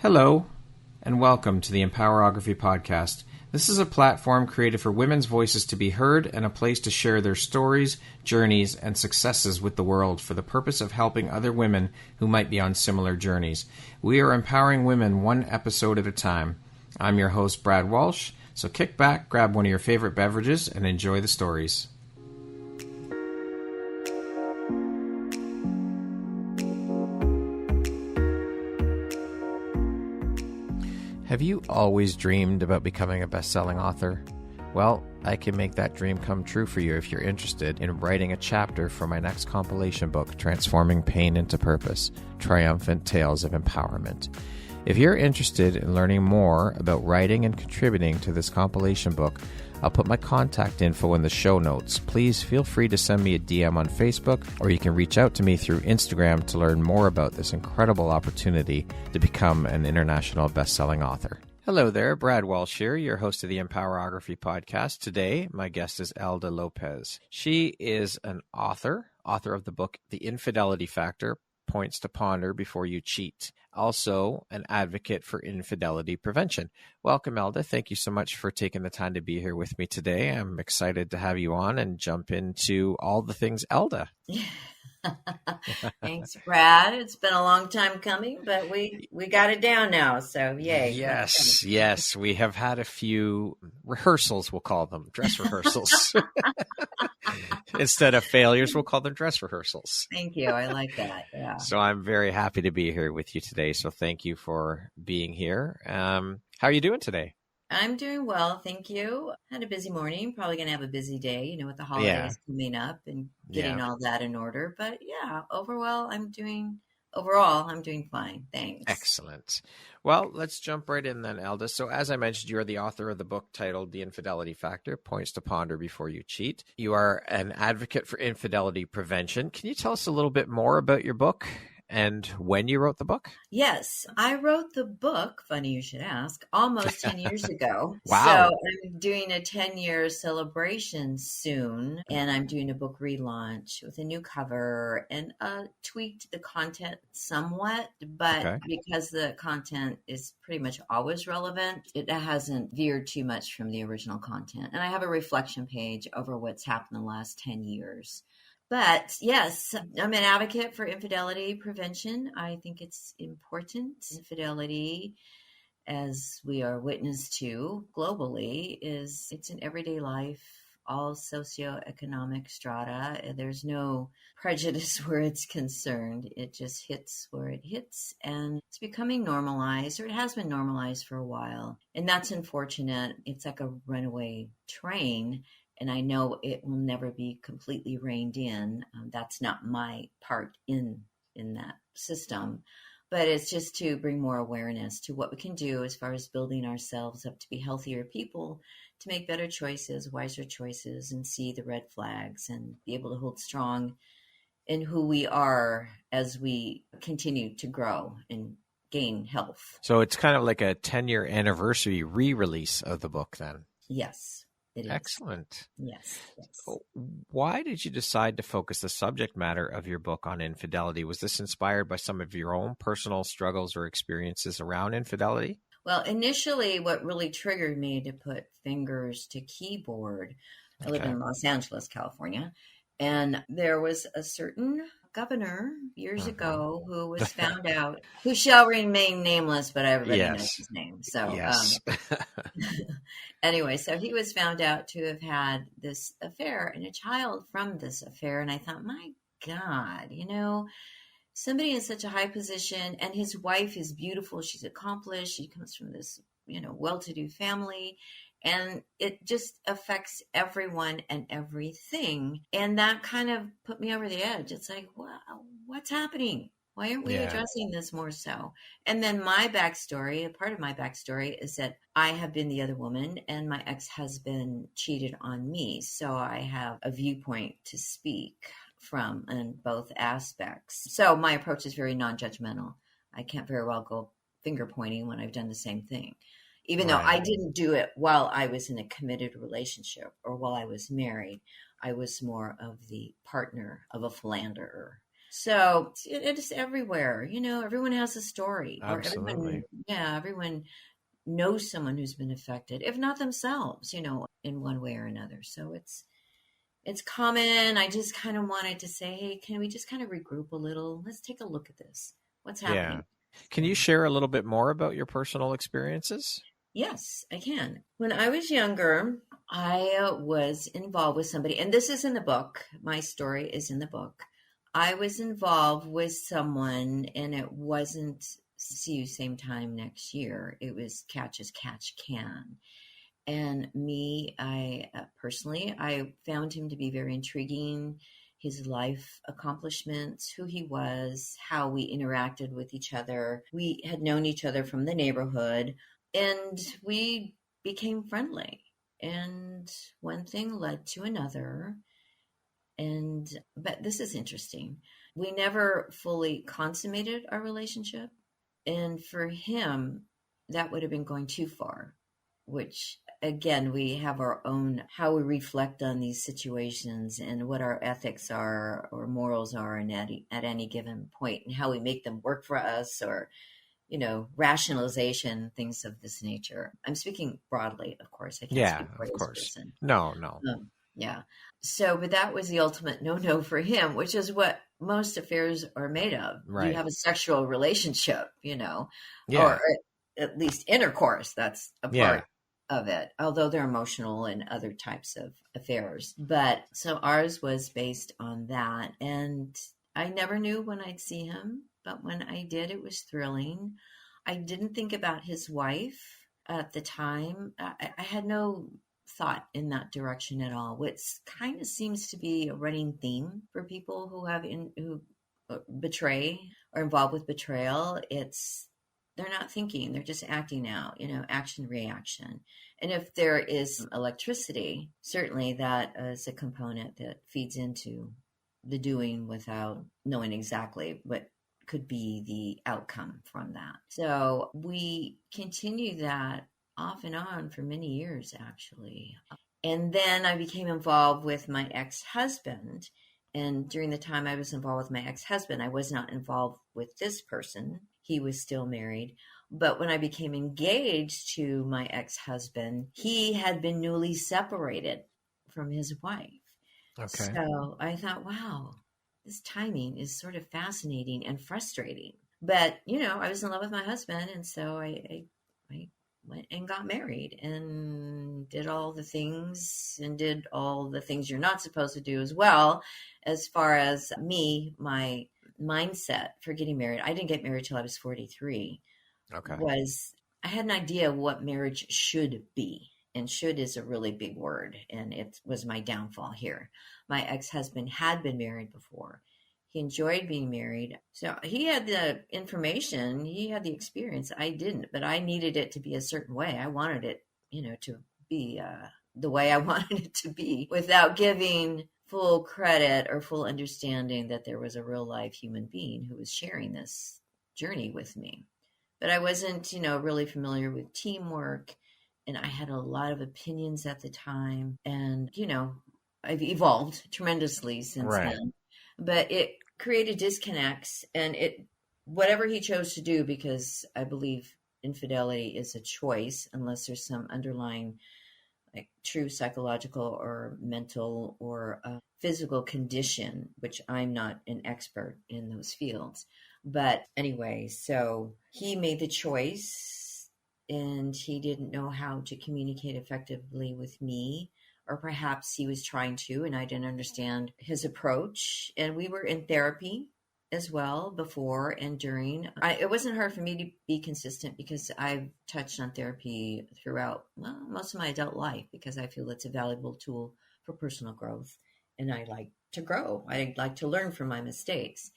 Hello, and welcome to the Empowerography Podcast. This is a platform created for women's voices to be heard and a place to share their stories, journeys, and successes with the world for the purpose of helping other women who might be on similar journeys. We are empowering women one episode at a time. I'm your host, Brad Walsh, so kick back, grab one of your favorite beverages, and enjoy the stories. Have you always dreamed about becoming a best-selling author? Well, I can make that dream come true for you if you're interested in writing a chapter for my next compilation book, Transforming Pain into Purpose, Triumphant Tales of Empowerment. If you're interested in learning more about writing and contributing to this compilation book, I'll put my contact info in the show notes. Please feel free to send me a DM on Facebook, or you can reach out to me through Instagram to learn more about this incredible opportunity to become an international best-selling author. Hello there, Brad Walsh here, your host of the Empowerography Podcast. Today, my guest is Elda Lopez. She is an author of the book, The Infidelity Factor, Points to Ponder Before You Cheat. Also, an advocate for infidelity prevention. Welcome, Elda. Thank you so much for taking the time to be here with me today. I'm excited to have you on and jump into all the things Elda. Thanks, Brad. It's been a long time coming, but we got it down now, so yay. Yes. We have had a few rehearsals, we'll call them, dress rehearsals. Instead of failures, we'll call them dress rehearsals. Thank you. I like that. Yeah. So I'm very happy to be here with you today. So thank you for being here. How are you doing today? I'm doing well, thank you. Had a busy morning, probably going to have a busy day, with the holidays coming up and getting all that in order. But yeah, overall, I'm doing fine. Thanks. Excellent. Well, let's jump right in then, Elda. So as I mentioned, you're the author of the book titled The Infidelity Factor, Points to Ponder Before You Cheat. You are an advocate for infidelity prevention. Can you tell us a little bit more about your book and when you wrote the book? Yes, I wrote the book, funny you should ask, almost 10 years ago. Wow. So I'm doing a 10-year celebration soon, and I'm doing a book relaunch with a new cover and tweaked the content somewhat, but because the content is pretty much always relevant, it hasn't veered too much from the original content. And I have a reflection page over what's happened in the last 10 years. But yes, I'm an advocate for infidelity prevention. I think it's important. Infidelity, as we are witness to globally, it's in everyday life, all socioeconomic strata. There's no prejudice where it's concerned. It just hits where it hits, and it's becoming normalized, or it has been normalized for a while. And that's unfortunate. It's like a runaway train. And I know it will never be completely reined in. That's not my part in that system. But it's just to bring more awareness to what we can do as far as building ourselves up to be healthier people, to make better choices, wiser choices, and see the red flags and be able to hold strong in who we are as we continue to grow and gain health. So it's kind of like a 10-year anniversary re-release of the book then. Yes. It is. Excellent. Yes. Why did you decide to focus the subject matter of your book on infidelity? Was this inspired by some of your own personal struggles or experiences around infidelity? Well, initially, what really triggered me to put fingers to keyboard, I live in Los Angeles, California, and there was a certain governor years ago who was found out, who shall remain nameless, but everybody knows his name. So anyway, so he was found out to have had this affair and a child from this affair. And I thought, my God, somebody in such a high position, and his wife is beautiful. She's accomplished. She comes from this, well-to-do family. And it just affects everyone and everything. And that kind of put me over the edge. It's like, wow, what's happening? Why aren't we addressing this more so? And then my backstory, a part of my backstory is that I have been the other woman and my ex-husband cheated on me. So I have a viewpoint to speak from in both aspects. So my approach is very non-judgmental. I can't very well go finger pointing when I've done the same thing. Even though I didn't do it while I was in a committed relationship or while I was married, I was more of the partner of a philanderer. So it is everywhere. Everyone has a story. Absolutely. Or everyone knows someone who's been affected, if not themselves, in one way or another. So it's common. I just kind of wanted to say, hey, can we just kind of regroup a little? Let's take a look at this. What's happening? Yeah. Can you share a little bit more about your personal experiences? Yes, I can. When I was younger, I was involved with somebody, and this is in the book. My story is in the book. I was involved with someone, and it wasn't see you same time next year. It was catch as catch can. And me, I personally, I found him to be very intriguing. His life accomplishments, who he was, how we interacted with each other. We had known each other from the neighborhood, and we became friendly. And one thing led to another. But this is interesting. We never fully consummated our relationship. And for him, that would have been going too far, which again, we have our own, how we reflect on these situations and what our ethics are or morals are at any given point, and how we make them work for us, or, rationalization, things of this nature. I'm speaking broadly, of course. I can't speak for this person. No. Yeah. So, but that was the ultimate no for him, which is what most affairs are made of. Right. You have a sexual relationship, Yeah. or at least intercourse. That's a part of it, although they're emotional and other types of affairs. But so ours was based on that. And I never knew when I'd see him, but when I did, it was thrilling. I didn't think about his wife at the time. I had no thought in that direction at all, which kind of seems to be a running theme for people who betray or involved with betrayal. They're not thinking, they're just acting out, action, reaction. And if there is electricity, certainly that is a component that feeds into the doing without knowing exactly what could be the outcome from that. So we continue that off and on for many years, actually. And then I became involved with my ex-husband. And during the time I was involved with my ex-husband, I was not involved with this person. He was still married. But when I became engaged to my ex-husband, he had been newly separated from his wife. Okay. So I thought, wow, this timing is sort of fascinating and frustrating. But, I was in love with my husband. And so I went and got married and did all the things you're not supposed to do as well. As far as me, my mindset for getting married, I didn't get married till I was 43. Okay. I had an idea of what marriage should be. And should is a really big word. And it was my downfall here. My ex-husband had been married before. He enjoyed being married. So he had the information, he had the experience. I didn't, but I needed it to be a certain way. I wanted it, to be the way I wanted it to be, without giving full credit or full understanding that there was a real life human being who was sharing this journey with me. But I wasn't, really familiar with teamwork. And I had a lot of opinions at the time. And, I've evolved tremendously since then. But it created disconnects, and whatever he chose to do, because I believe infidelity is a choice unless there's some underlying true psychological or mental or physical condition, which I'm not an expert in those fields. But anyway, so he made the choice, and he didn't know how to communicate effectively with me. Or perhaps he was trying to, and I didn't understand his approach. And we were in therapy as well before and during. It wasn't hard for me to be consistent, because I've touched on therapy throughout most of my adult life, because I feel it's a valuable tool for personal growth. And I like to grow. I like to learn from my mistakes.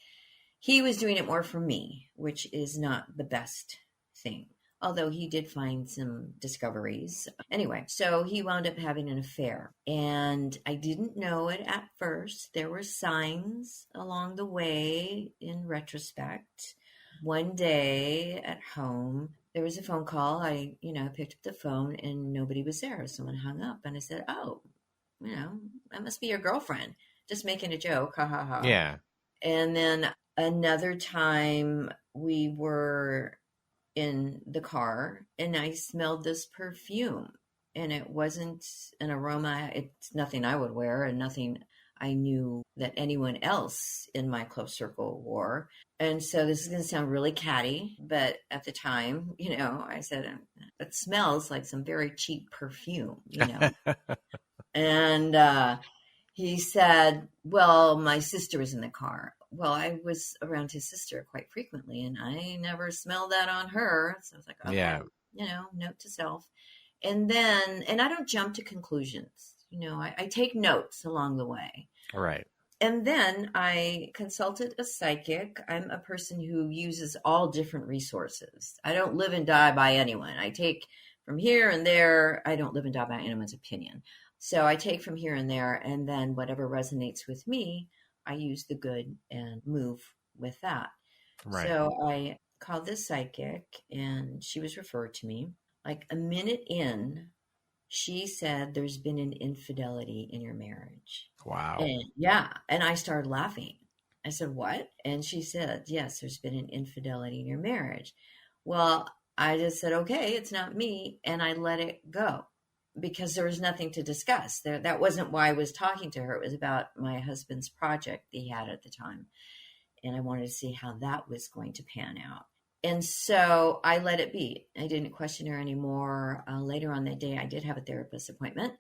He was doing it more for me, which is not the best thing. Although he did find some discoveries. Anyway, so he wound up having an affair. And I didn't know it at first. There were signs along the way in retrospect. One day at home, there was a phone call. I, picked up the phone and nobody was there. Someone hung up, and I said, oh, that must be your girlfriend. Just making a joke. Ha ha ha. Yeah. And then another time we were in the car and I smelled this perfume, and it wasn't an aroma. It's nothing I would wear and nothing I knew that anyone else in my close circle wore. And so this is going to sound really catty, but at the time, I said, it smells like some very cheap perfume, And he said, well, my sister was in the car. Well, I was around his sister quite frequently, and I never smelled that on her. So I was like, okay, note to self. And I don't jump to conclusions. I take notes along the way. Right. And then I consulted a psychic. I'm a person who uses all different resources. I don't live and die by anyone. I take from here and there. I don't live and die by anyone's opinion. So I take from here and there, and then whatever resonates with me, I use the good and move with that. Right. So I called this psychic, and she was referred to me. Like a minute in, she said, there's been an infidelity in your marriage. Wow. And I started laughing. I said, what? And she said, yes, there's been an infidelity in your marriage. Well, I just said, okay, it's not me. And I let it go, because there was nothing to discuss there. That wasn't why I was talking to her. It was about my husband's project that he had at the time. And I wanted to see how that was going to pan out. And so I let it be. I didn't question her anymore. Later on that day, I did have a therapist appointment.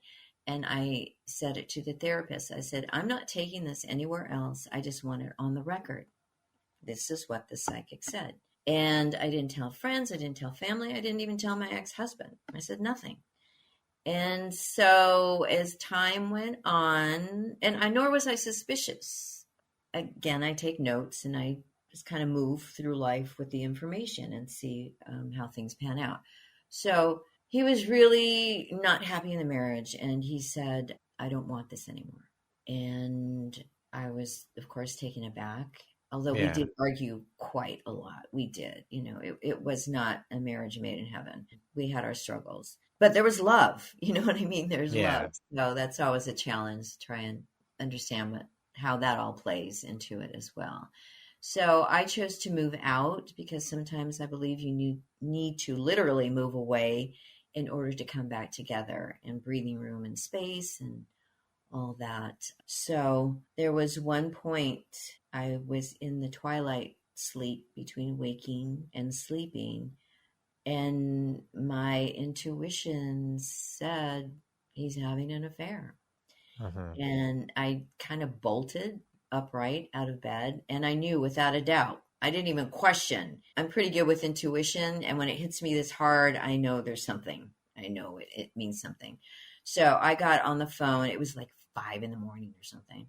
And I said it to the therapist. I said, I'm not taking this anywhere else. I just want it on the record. This is what the psychic said. And I didn't tell friends. I didn't tell family. I didn't even tell my ex-husband. I said nothing. And so as time went on, nor was I suspicious. Again, I take notes and I just kind of move through life with the information and see how things pan out. So he was really not happy in the marriage, and he said, I don't want this anymore. And I was, of course, taken aback, although we did argue quite a lot. We did. It was not a marriage made in heaven. We had our struggles. But there was love, you know what I mean? There's love. So that's always a challenge to try and understand how that all plays into it as well. So I chose to move out because sometimes I believe you need to literally move away in order to come back together, and breathing room and space and all that. So there was one point I was in the twilight sleep between waking and sleeping, and my intuition said he's having an affair. And I kind of bolted upright out of bed, and I knew without a doubt. I didn't even question. I'm pretty good with intuition, and when it hits me this hard, I know there's something. I know it means something. So I got on the phone. It was like 5 a.m. or something,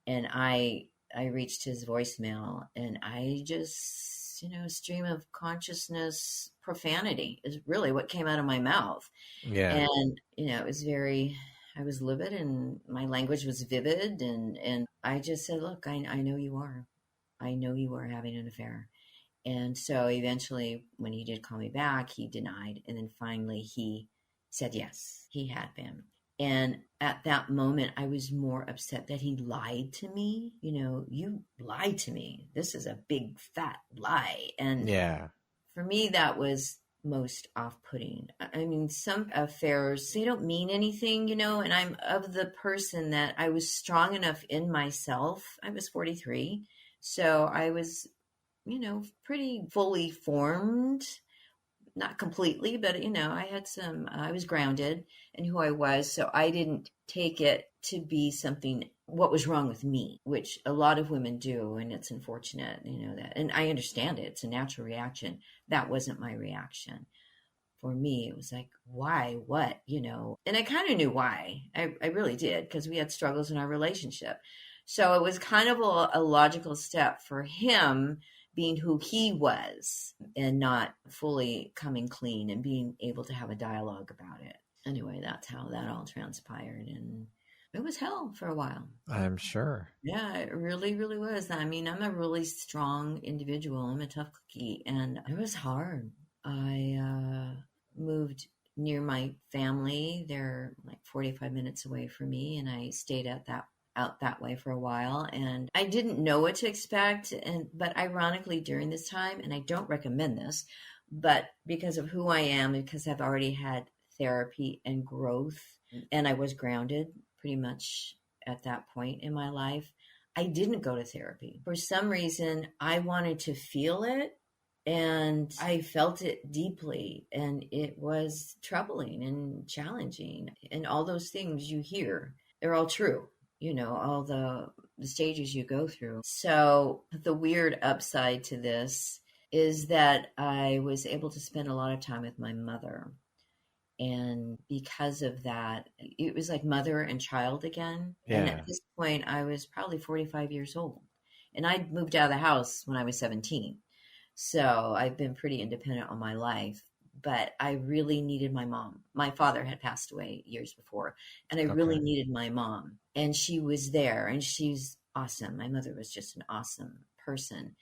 and I reached his voicemail, and I just, stream of consciousness profanity is really what came out of my mouth. Yeah. And, it was I was livid, and my language was vivid. And I just said, look, I know you are. I know you are having an affair. And so eventually, when he did call me back, he denied. And then finally he said, yes, he had been. And at that moment, I was more upset that he lied to me. You lied to me. This is a big fat lie. And for me, that was most off-putting. I mean, some affairs, they don't mean anything, and I'm of the person that I was strong enough in myself. I was 43. So I was, pretty fully formed, not completely, but, I was grounded in who I was. So I didn't take it to be something, what was wrong with me, which a lot of women do. And it's unfortunate, that, and I understand it. It's a natural reaction. That wasn't my reaction. For me, it was like, why, what, and I kind of knew why. I really did, because we had struggles in our relationship. So it was kind of a logical step for him being who he was and not fully coming clean and being able to have a dialogue about it. Anyway, that's how that all transpired. And it was hell for a while. I'm sure. Yeah, it really, really was. I mean, I'm a really strong individual. I'm a tough cookie, and it was hard. I moved near my family. They're like 45 minutes away from me, and I stayed at that out that way for a while, and I didn't know what to expect. But ironically, during this time, and I don't recommend this, but because of who I am, because I've already had therapy and growth, and I was grounded pretty much at that point in my life, I didn't go to therapy. For some reason, I wanted to feel it, and I felt it deeply, and it was troubling and challenging. And all those things you hear, they're all true, all the stages you go through. So the weird upside to this is that I was able to spend a lot of time with my mother. And because of that, it was like mother and child again. Yeah. And at this point, I was probably 45 years old. And I'd moved out of the house when I was 17. So I've been pretty independent all my life. But I really needed my mom. My father had passed away years before. And I really needed my mom. And she was there. And she's awesome. My mother was just an awesome person.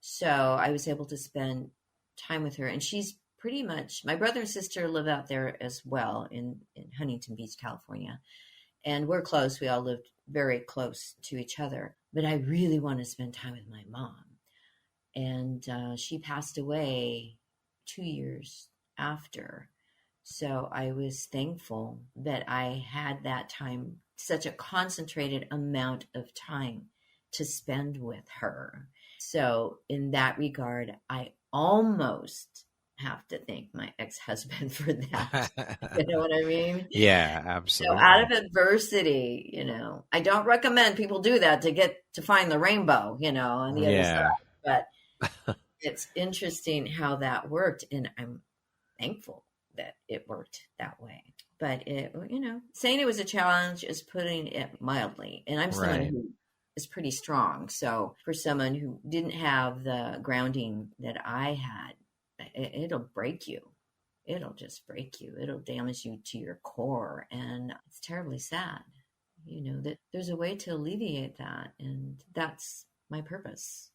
So I was able to spend time with her. And she's pretty much, my brother and sister live out there as well in Huntington Beach, California. And we're close. We all lived very close to each other. But I really want to spend time with my mom. And she passed away 2 years after. So I was thankful that I had that time, such a concentrated amount of time to spend with her. So in that regard, I almost have to thank my ex-husband for that. You know what I mean? Yeah, absolutely. So out of adversity, I don't recommend people do that to find the rainbow, on the other side. But it's interesting how that worked. And I'm thankful that it worked that way. But saying it was a challenge is putting it mildly. And I'm someone who is pretty strong. So for someone who didn't have the grounding that I had, it'll break you. It'll just break you. It'll damage you to your core. And it's terribly sad, that there's a way to alleviate that. And that's my purpose,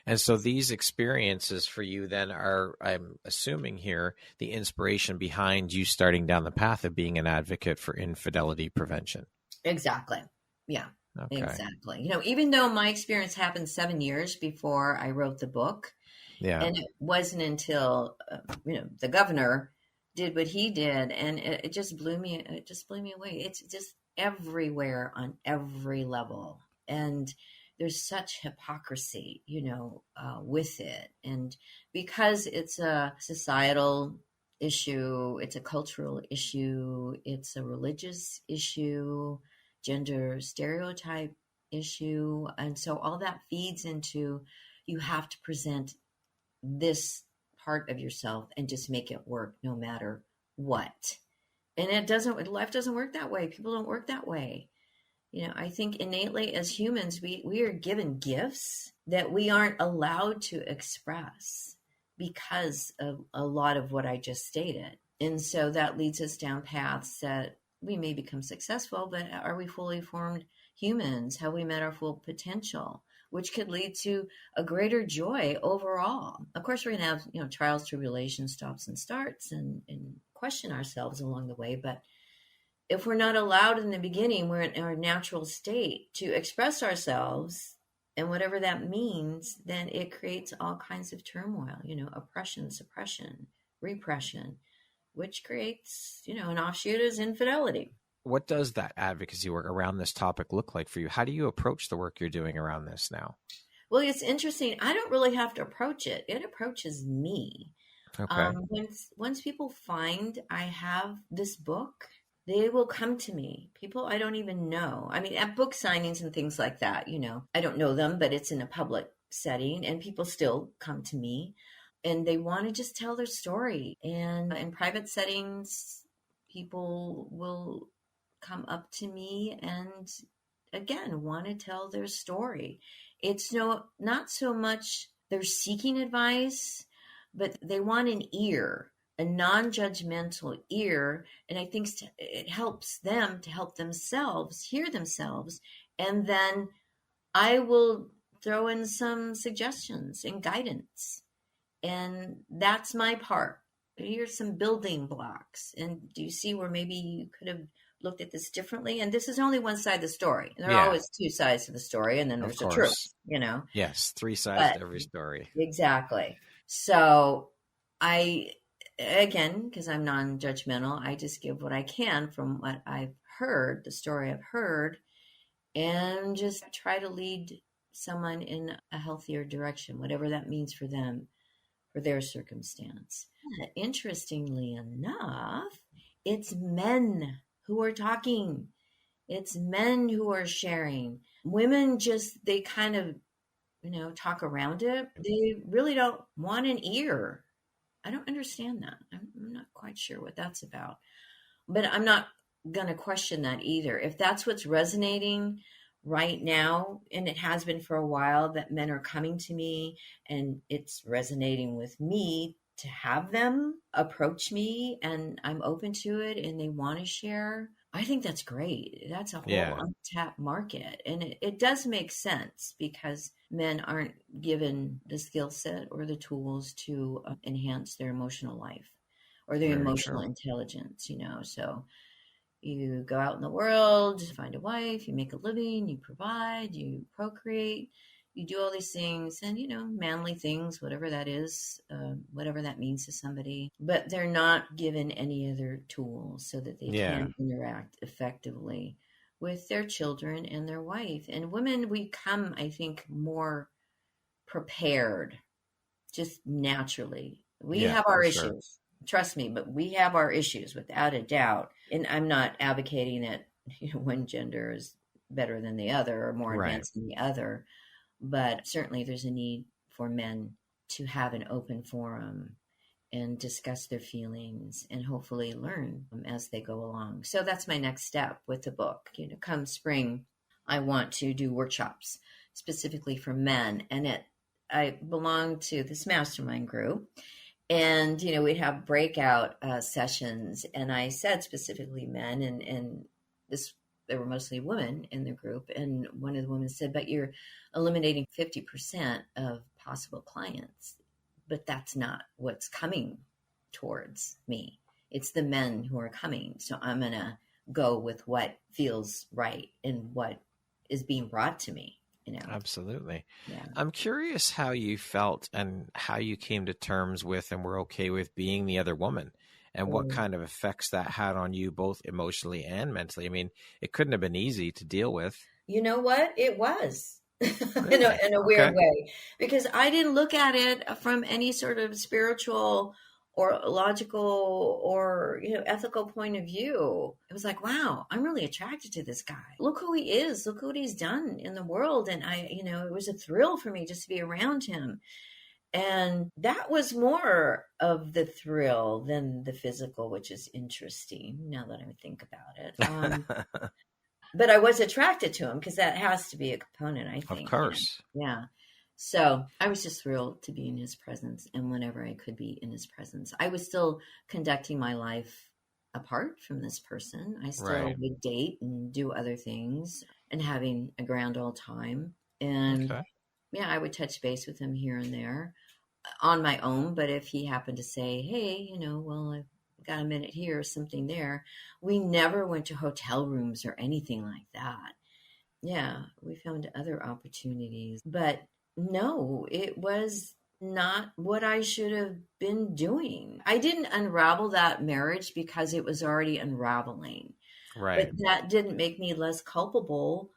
And so these experiences for you then are, I'm assuming here, the inspiration behind you starting down the path of being an advocate for infidelity prevention. Exactly. Yeah, exactly. Even though my experience happened 7 years before I wrote the book, and it wasn't until, the governor did what he did, and it just blew me away. It's just everywhere on every level. And there's such hypocrisy, with it. And because it's a societal issue, it's a cultural issue, it's a religious issue, gender stereotype issue. And so all that feeds into, you have to present this part of yourself and just make it work no matter what. And life doesn't work that way. People don't work that way. I think innately as humans, we are given gifts that we aren't allowed to express because of a lot of what I just stated. And so that leads us down paths that we may become successful, but are we fully formed humans? Have we met our full potential? Which could lead to a greater joy overall. Of course, we're going to have, trials, tribulations, stops and starts, and question ourselves along the way. But if we're not allowed in the beginning, we're in our natural state to express ourselves, and whatever that means, then it creates all kinds of turmoil, oppression, suppression, repression, which creates, an offshoot is infidelity. What does that advocacy work around this topic look like for you? How do you approach the work you're doing around this now? Well, it's interesting. I don't really have to approach it. It approaches me. Okay. Once people find I have this book, they will come to me. People I don't even know. I mean, at book signings and things like that, I don't know them, but it's in a public setting and people still come to me and they want to just tell their story. And in private settings, people will come up to me and again want to tell their story. It's not so much they're seeking advice, but they want an ear, a non-judgmental ear. And I think it helps them to help themselves hear themselves. And then I will throw in some suggestions and guidance. And that's my part. Here's some building blocks. And do you see where maybe you could have looked at this differently. And this is only one side of the story. And there are always two sides to the story. And then there's the truth, Yes. 3 sides to every story. Exactly. So again, because I'm non-judgmental, I just give what I can from what I've heard, the story I've heard, and just try to lead someone in a healthier direction, whatever that means for them, for their circumstance. Interestingly enough, it's men who are talking. It's men who are sharing. Women just, they kind of, talk around it. They really don't want an ear. I don't understand that. I'm not quite sure what that's about. But I'm not going to question that either. If that's what's resonating right now, and it has been for a while, that men are coming to me and it's resonating with me to have them approach me and I'm open to it and they want to share, I think that's great. That's a whole untapped market. And it does make sense because men aren't given the skill set or the tools to enhance their emotional life or their emotional intelligence, So you go out in the world, find a wife, you make a living, you provide, you procreate, you do all these things and, manly things, whatever that is, whatever that means to somebody. But they're not given any other tools so that they can interact effectively with their children and their wife. And women, we come, I think, more prepared just naturally. We have our issues. Sure. Trust me, but we have our issues without a doubt. And I'm not advocating that one gender is better than the other or more advanced than the other, but certainly there's a need for men to have an open forum and discuss their feelings and hopefully learn as they go along. So that's my next step with the book. Come spring, I want to do workshops specifically for men. And I belong to this mastermind group. And, we'd have breakout sessions. And I said specifically men, and there were mostly women in the group. And one of the women said, but you're eliminating 50% of possible clients. But that's not what's coming towards me. It's the men who are coming. So I'm going to go with what feels right and what is being brought to me. Absolutely. Yeah. I'm curious how you felt and how you came to terms with and were okay with being the other woman and what kind of effects that had on you both emotionally and mentally. I mean, it couldn't have been easy to deal with. You know what? It was really? in a weird way, because I didn't look at it from any sort of spiritual or logical or, ethical point of view. It was like, wow, I'm really attracted to this guy. Look who he is. Look what he's done in the world. And it was a thrill for me just to be around him. And that was more of the thrill than the physical, which is interesting now that I think about it. But I was attracted to him because that has to be a component, I think. Of course. Yeah. So I was just thrilled to be in his presence. And whenever I could be in his presence, I was still conducting my life apart from this person. I still would date and do other things and having a grand old time. And I would touch base with him here and there on my own. But if he happened to say, hey, well, I've got a minute here or something there, we never went to hotel rooms or anything like that. Yeah, we found other opportunities. But no, it was not what I should have been doing. I didn't unravel that marriage because it was already unraveling. Right. But that didn't make me less culpable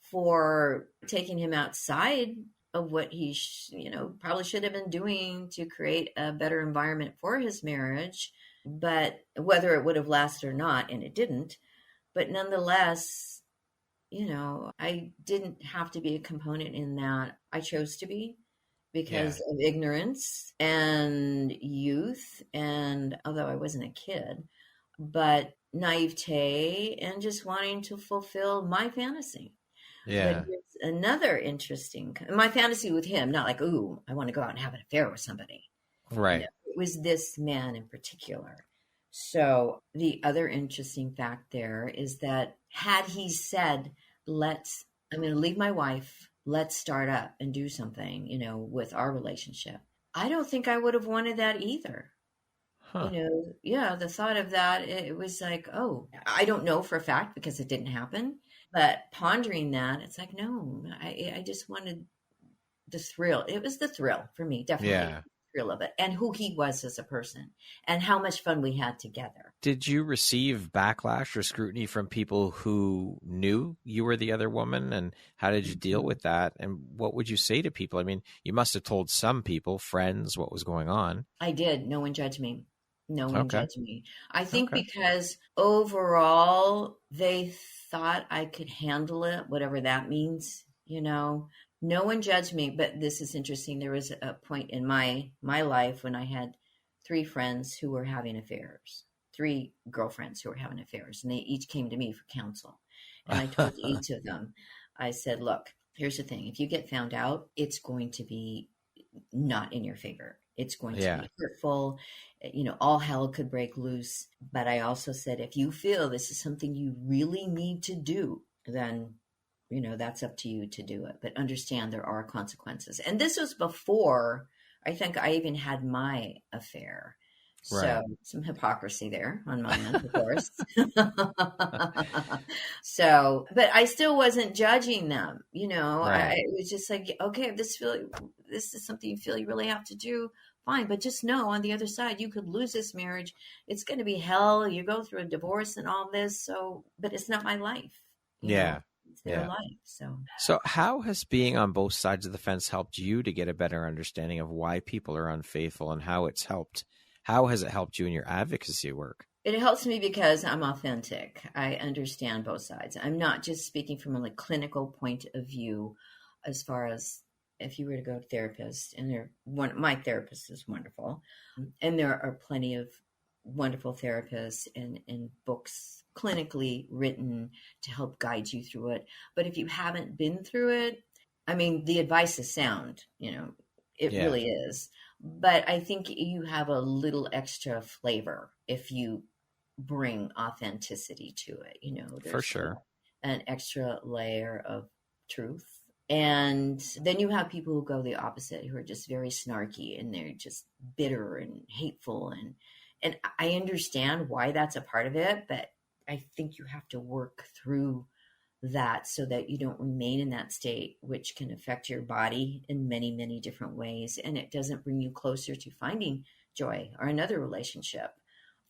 for taking him outside of what he, probably should have been doing to create a better environment for his marriage. But whether it would have lasted or not, and it didn't, but nonetheless, I didn't have to be a component in that. I chose to be because of ignorance and youth. And although I wasn't a kid, but naivete and just wanting to fulfill my fantasy. Yeah. But it's another interesting, my fantasy with him, not like, ooh, I want to go out and have an affair with somebody. Right. It was this man in particular. So the other interesting fact there is that had he said, I'm going to leave my wife, let's start up and do something, with our relationship, I don't think I would have wanted that either. Huh. The thought of that, it was like, oh, I don't know for a fact because it didn't happen. But pondering that, it's like, no, I just wanted the thrill. It was the thrill for me, definitely. Yeah. Thrill of it, and who he was as a person, and how much fun we had together. Did you receive backlash or scrutiny from people who knew you were the other woman? And how did you deal with that? And what would you say to people? I mean, you must have told some people, friends, what was going on. I did. No one judged me. No one judged me. I think Okay. because overall they thought I could handle it, whatever that means, No one judged me, but this is interesting. There was a point in my life when I had 3 friends who were having affairs, 3 girlfriends who were having affairs, and they each came to me for counsel. And I told each of them, I said, look, here's the thing. If you get found out, it's going to be not in your favor. It's going to be hurtful. All hell could break loose. But I also said, if you feel this is something you really need to do, then that's up to you to do it. But understand there are consequences. And this was before I think I even had my affair. Right. So some hypocrisy there on my end, of course. But I still wasn't judging them. Right. It was just like, okay, if this is something you feel you really have to do, fine. But just know on the other side, you could lose this marriage. It's going to be hell. You go through a divorce and all this. But it's not my life. You know? It's their life. So how has being on both sides of the fence helped you to get a better understanding of why people are unfaithful and how has it helped you in your advocacy work? It helps me because I'm authentic. I understand both sides. I'm not just speaking from a clinical point of view as far as if you were to go to therapists, and my therapist is wonderful. And there are plenty of wonderful therapists and books clinically written to help guide you through it. But if you haven't been through it, I mean, the advice is sound, it really is. But I think you have a little extra flavor if you bring authenticity to it, there's for sure an extra layer of truth. And then you have people who go the opposite, who are just very snarky and they're just bitter and hateful. And I understand why that's a part of it, but I think you have to work through that so that you don't remain in that state, which can affect your body in many, many different ways. And it doesn't bring you closer to finding joy or another relationship,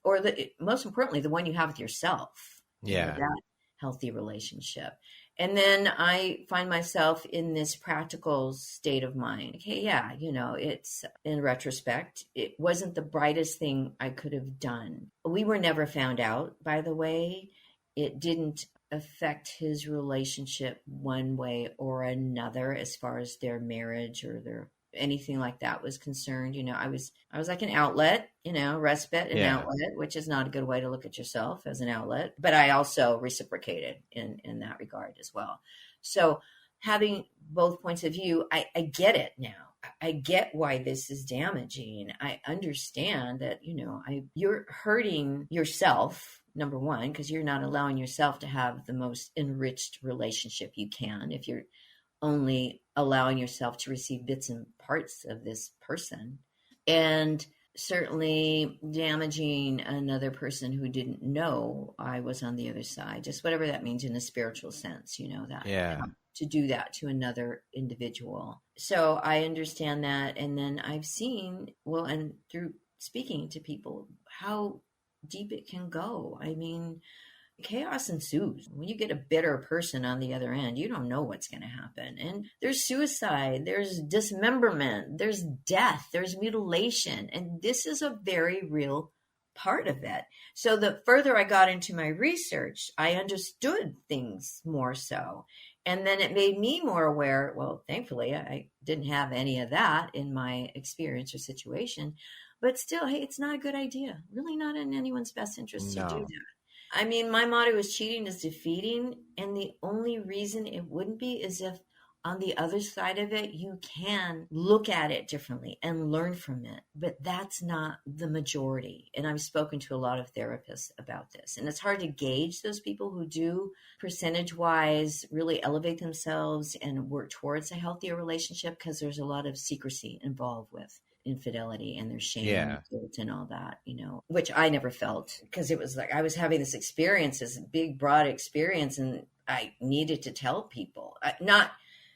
or most importantly, the one you have with yourself. Yeah. That healthy relationship. And then I find myself in this practical state of mind. Okay, it's in retrospect, it wasn't the brightest thing I could have done. We were never found out, by the way. It didn't affect his relationship one way or another as far as their marriage or their anything like that was concerned. I was like an outlet, respite and outlet, which is not a good way to look at yourself as an outlet, but I also reciprocated in that regard as well. So having both points of view, I get it now. I get why this is damaging. I understand that, you're hurting yourself, number one, because you're not allowing yourself to have the most enriched relationship you can if you're only allowing yourself to receive bits and parts of this person, and certainly damaging another person who didn't know I was on the other side, just whatever that means in a spiritual sense, to do that to another individual. So I understand that. And then I've seen, and through speaking to people, how deep it can go. I mean, chaos ensues. When you get a bitter person on the other end, you don't know what's going to happen. And there's suicide, there's dismemberment, there's death, there's mutilation. And this is a very real part of it. So the further I got into my research, I understood things more so. And then it made me more aware. Well, thankfully, I didn't have any of that in my experience or situation. But still, hey, it's not a good idea. Really not in anyone's best interest to do that. I mean, my motto is cheating is defeating. And the only reason it wouldn't be is if on the other side of it, you can look at it differently and learn from it. But that's not the majority. And I've spoken to a lot of therapists about this. And it's hard to gauge those people who do percentage-wise really elevate themselves and work towards a healthier relationship because there's a lot of secrecy involved with infidelity and their shame and guilt and all that, which I never felt, because it was like I was having this experience, this big, broad experience, and I needed to tell people, not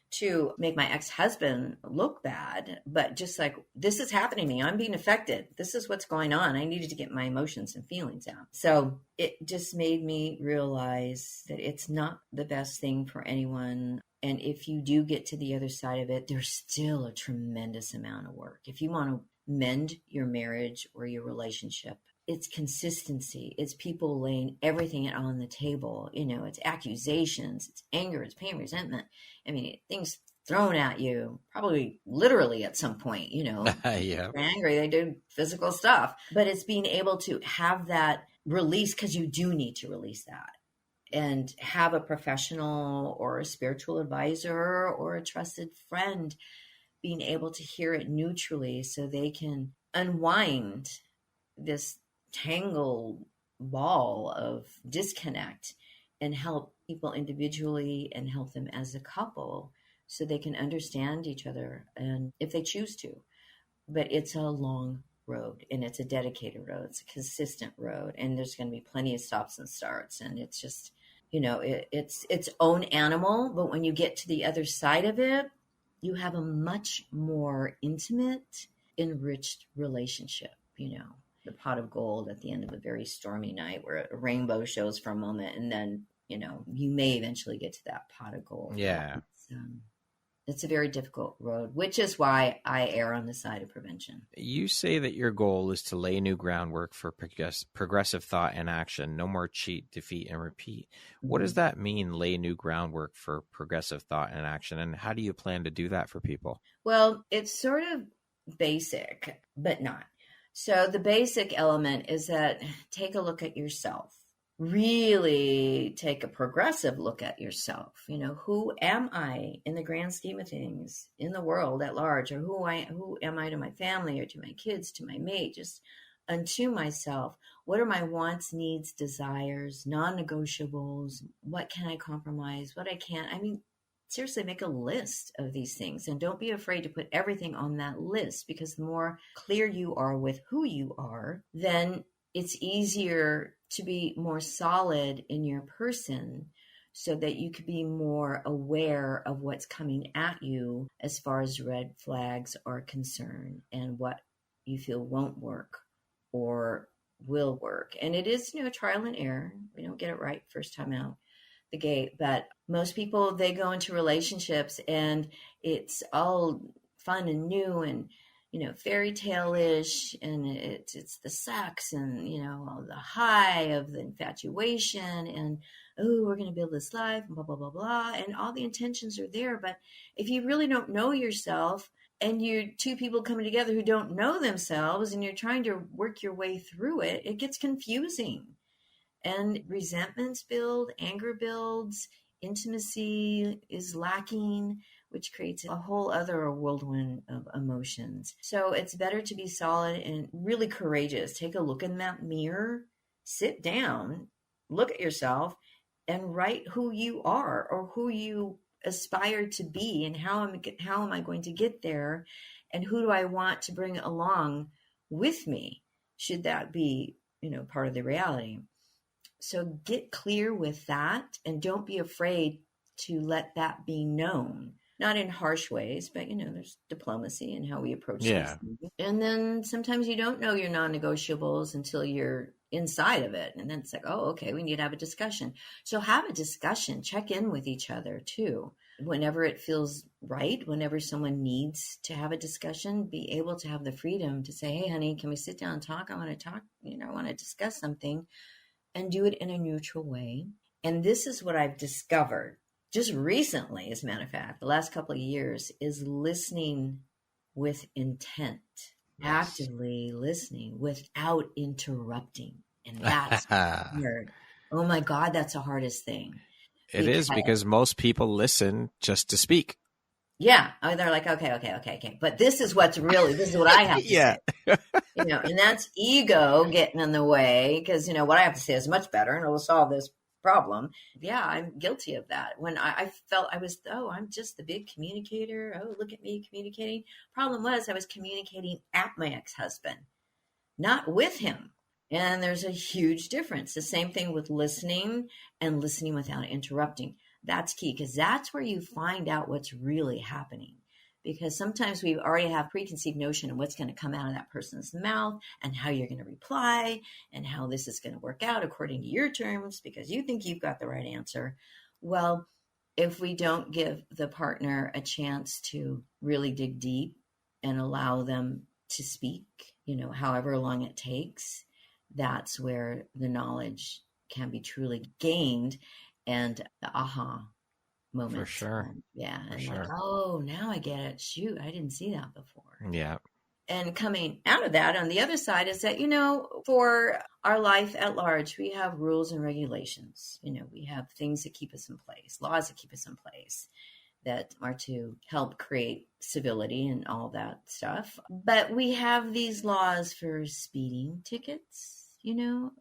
to make my ex-husband look bad, but just like, this is happening to me. I'm being affected. This is what's going on. I needed to get my emotions and feelings out. So it just made me realize that it's not the best thing for anyone. And if you do get to the other side of it, there's still a tremendous amount of work. If you want to mend your marriage or your relationship, it's consistency. It's people laying everything on the table. It's accusations, it's anger, it's pain, resentment. I mean, things thrown at you, probably literally at some point, Yeah. They're angry, they do physical stuff. But it's being able to have that release, because you do need to release that. And have a professional or a spiritual advisor or a trusted friend being able to hear it neutrally, so they can unwind this tangled ball of disconnect and help people individually and help them as a couple, so they can understand each other, and if they choose to. But it's a long road, and it's a dedicated road. It's a consistent road, and there's going to be plenty of stops and starts, and it's just, it's its own animal. But when you get to the other side of it, you have a much more intimate, enriched relationship, the pot of gold at the end of a very stormy night, where a rainbow shows for a moment, and then, you may eventually get to that pot of gold. Yeah. It's a very difficult road, which is why I err on the side of prevention. You say that your goal is to lay new groundwork for progressive thought and action. No more cheat, defeat, and repeat. What does that mean, lay new groundwork for progressive thought and action? And how do you plan to do that for people? Well, it's sort of basic, but not. So the basic element is that take a look at yourself. Really take a progressive look at yourself. Who am I in the grand scheme of things in the world at large? Or who am I to my family, or to my kids, to my mate, just unto myself? What are my wants, needs, desires, non-negotiables? What can I compromise? What I can't? I mean, seriously, make a list of these things, and don't be afraid to put everything on that list, because the more clear you are with who you are, then it's easier to be more solid in your person, so that you could be more aware of what's coming at you as far as red flags are concerned, and what you feel won't work or will work. And it is, trial and error. We don't get it right first time out the gate, but most people, they go into relationships and it's all fun and new and fairy tale-ish, and it's the sex and the high of the infatuation, and we're going to build this life, and blah blah blah blah, and all the intentions are there. But if you really don't know yourself, and you're two people coming together who don't know themselves, and you're trying to work your way through it, it gets confusing, and resentments build, anger builds, intimacy is lacking, which creates a whole other whirlwind of emotions. So it's better to be solid and really courageous. Take a look in that mirror, sit down, look at yourself, and write who you are, or who you aspire to be, and how am I going to get there, and who do I want to bring along with me, should that be, part of the reality. So get clear with that, and don't be afraid to let that be known. Not in harsh ways, but, there's diplomacy in how we approach these things. And then sometimes you don't know your non-negotiables until you're inside of it. And then it's like, oh, okay, we need to have a discussion. So have a discussion, check in with each other too. Whenever it feels right, whenever someone needs to have a discussion, be able to have the freedom to say, hey, honey, can we sit down and talk? I want to talk, I want to discuss something, and do it in a neutral way. And this is what I've discovered just recently, as a matter of fact, the last couple of years, is listening with intent, actively listening without interrupting. And that's hard. Oh my God, that's the hardest thing. It is, because most people listen just to speak. Yeah. I mean, they're like, okay. But this is what I have to say. And that's ego getting in the way, because, what I have to say is much better, and it will solve this problem. Yeah, I'm guilty of that. When I felt I was, I'm just the big communicator. Oh, look at me communicating. Problem was I was communicating at my ex-husband, not with him. And there's a huge difference. The same thing with listening and listening without interrupting. That's key, because that's where you find out what's really happening. Because sometimes we already have preconceived notion of what's going to come out of that person's mouth and how you're going to reply and how this is going to work out according to your terms because you think you've got the right answer. Well, if we don't give the partner a chance to really dig deep and allow them to speak, however long it takes, that's where the knowledge can be truly gained and the aha moment. For sure. Yeah. And sure. Oh, now I get it. Shoot, I didn't see that before. Yeah. And coming out of that on the other side is that, for our life at large, we have rules and regulations. We have things that keep us in place, laws that keep us in place that are to help create civility and all that stuff. But we have these laws for speeding tickets, you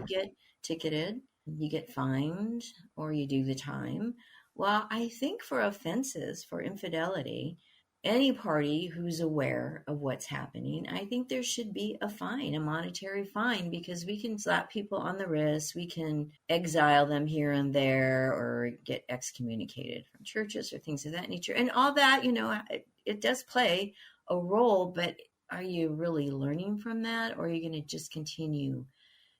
get ticketed, you get fined, or you do the time. Well, I think for offenses, for infidelity, any party who's aware of what's happening, I think there should be a fine, a monetary fine, because we can slap people on the wrist, we can exile them here and there, or get excommunicated from churches or things of that nature. And all that, it does play a role, but are you really learning from that, or are you going to just continue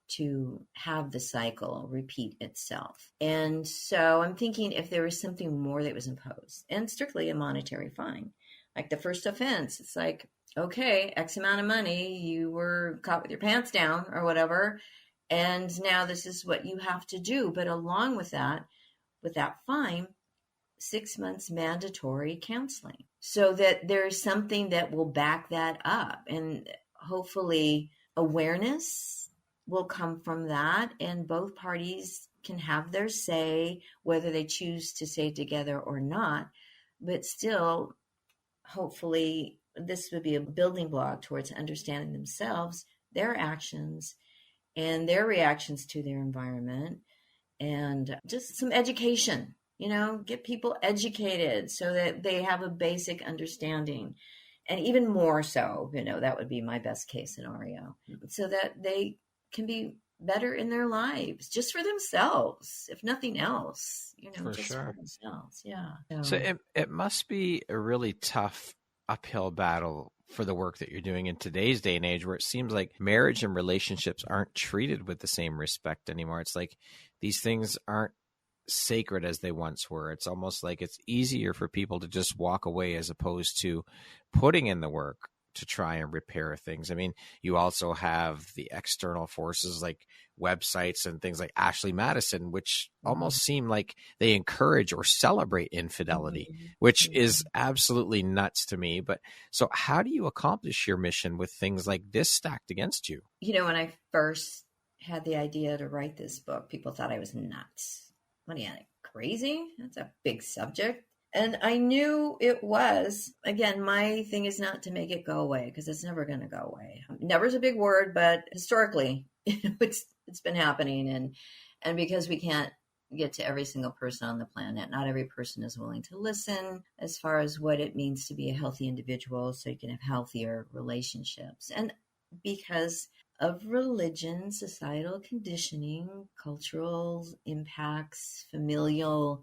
to have the cycle repeat itself? And so I'm thinking if there was something more that was imposed, and strictly a monetary fine, like the first offense, it's like, okay, X amount of money, you were caught with your pants down or whatever, and now this is what you have to do. But along with that fine, 6 months mandatory counseling, so that there's something that will back that up, and hopefully awareness will come from that, and both parties can have their say, whether they choose to stay together or not. But still, hopefully, this would be a building block towards understanding themselves, their actions, and their reactions to their environment, and just some education, get people educated so that they have a basic understanding. And even more so, that would be my best case scenario, so that they can be better in their lives, just for themselves, if nothing else, for just sure. for themselves. Yeah. So it must be a really tough uphill battle for the work that you're doing in today's day and age, where it seems like marriage and relationships aren't treated with the same respect anymore. It's like these things aren't sacred as they once were. It's almost like it's easier for people to just walk away as opposed to putting in the work to try and repair things. I mean, you also have the external forces like websites and things like Ashley Madison, which almost seem like they encourage or celebrate infidelity, which is absolutely nuts to me. But so how do you accomplish your mission with things like this stacked against you? When I first had the idea to write this book, people thought I was nuts. What are you, crazy? That's a big subject. And I knew it was. Again, my thing is not to make it go away, because it's never going to go away. Never is a big word, but historically, it's been happening. And because we can't get to every single person on the planet, not every person is willing to listen as far as what it means to be a healthy individual, so you can have healthier relationships. And because of religion, societal conditioning, cultural impacts, familial